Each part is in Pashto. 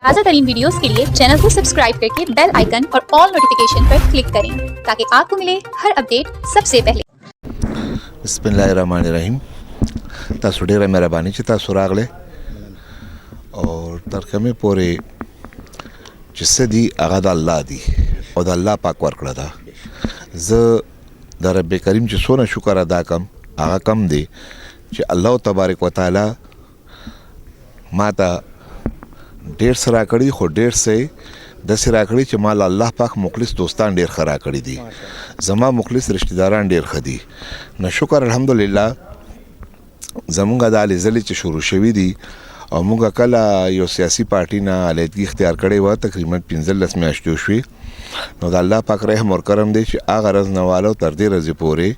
ताज़ा तरीन वीडियोस के लिए चैनल को सब्सक्राइब करके बेल आइकन और ऑल नोटिफिकेशन पर क्लिक करें ताकि आपको मिले हर अपडेट सबसे पहले। बिस्मिल्लाहिर्रहमानिर्रहीम। तासु ډیره مهرباني چې تاسو راغله او تر کومه پورې چې سدي هغه د الله دی او د الله پاک ورکړه ده. زه د رب کریم چې څونه شکر ادا کوم هغه کم دی چې الله تبارک وتعالى ماته ډیر سره کړی خو ډیر سه د سره کړی چې مال الله پاک مخلص دوستان ډیر خرا کړی دي. زما مخلص رشتہ داران ډیر خدي. نو شکر الحمدلله. زمونږ د علي زلی چې شروع شوی دي او موږ کله یو سیاسي پارټي نه علیحدګي اختیار کړی و تقریبا 15 میاشتې شوي. نو د الله پاک رحم او کرم دی چې هغه رز نوالو تر دې ورځې پورې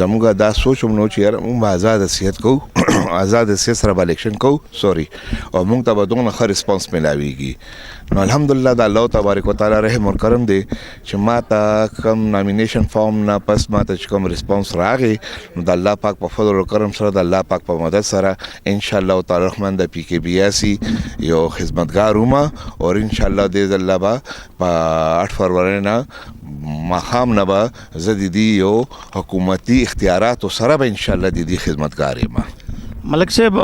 زموږ دا سوچ هم نو چې یار موږ آزاد صحت کو آزاد صحت سره الیکشن کو سوري او موږ ته به دونه ښه ریسپانس ملاويږي. نو الحمدلله د الله تبارک وتعالى رحم او کرم دی چې ما ته کم نامینیشن فارم نه پس ما ته کوم ریسپانس راغی. نو د الله پاک په فضل او کرم سره د الله پاک په مدد سره ان شاء الله تعالی رحمان د پی کې بی اسی یو خدمتګار ومه او ان شاء الله دې الله با په 8 فروری نه مخام نه به زديدي یو حکومتي اختیارات سره به ان شاء الله دې خدمتګار یم. ملک صاحب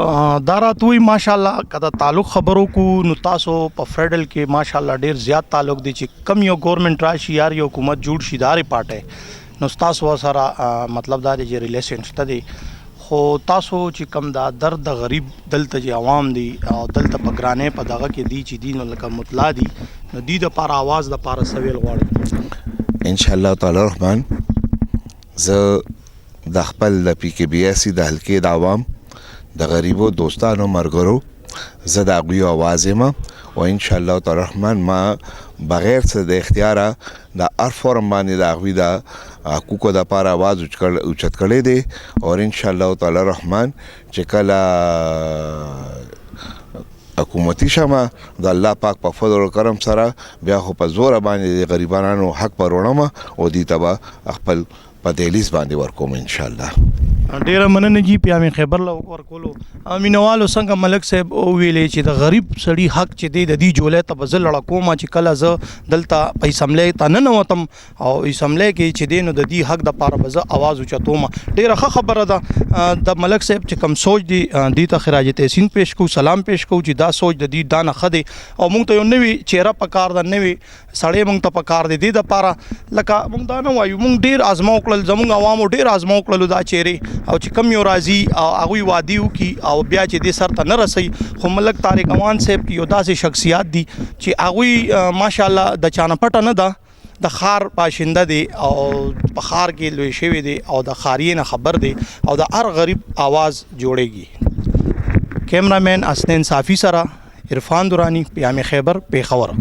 دارات وی ماشاءالله کدا تعلق خبرو کو نو تاسو په فیډرل کې ماشاءالله ډیر زیات تعلق دي چې کم یو ګورنمنت راشي یار یو حکومت جوړ شي داري پاټه نو تاسو سره مطلب دا چې ریلیشن شته دي خو تاسو چې کم دا درد غریب دلته چې عوام دي او دلته په ګرانه په دغه کې دي چې دین لکه مطلع دي نو دي د پاره आवाज د پاره سویل غواړي ان شاء الله تعالی رحمان. زه د خپل د پی کې بی اسی د حلقې د عوام د غریبو دوستانو مرګرو زه د غوی आवाज یم او ان شاء الله تعالی رحمان ما بغیر څه د اختیار د هر فورم باندې د غوی د حقوقو د پاره आवाज اوچت کړی دی او ان شاء الله تعالی رحمان چې کله حکومتي شمه د الله پاک په فضل او کرم سره بیا خو په زور باندې د غریبانو حق پرونم او دي تبا خپل په دهلیز باندې ورکوم ان شاء الله. ډیره مننه جی پیامي خبر لا ورکولو امینوالو څنګه ملک صاحب او ویلې چې د غریب سړي حق چې دی د دې جولې ته بزل لړکوما چې کله ز دلته په سملې ته نه وتم او سملې کې چې دینو د دې حق د پاره بز आवाज اوچتوم. ډیره خبره ده د ملک صاحب چې کم سوچ دی د ته خراج تحسین پیش کو سلام پیش کو چې دا سوچ د دې دانه خده او مونږ ته یو نوی چهره پکار د نوی سړی مونږ ته پکار دی د پاره لکه مونږ دا نه وایو مونږ ډیر ازمو کړل زمونږ عوامو ډیر ازمو کړل دا چهره او چې کم یو راضي او هغه وادیو کی او بیا چې د سر ته نه رسي خو ملک طارق امان صاحب کی یو داسې شخصیت دي چې هغه ماشاءالله د چانه پټ نه ده د خار پاشنده دي او په خار کې لوي شوی دي او د خارین خبر دي او د هر غریب आवाज جوړيږي. کیمرامین اسنین صافی سره عرفان دورانی پیام خیبر پیښور.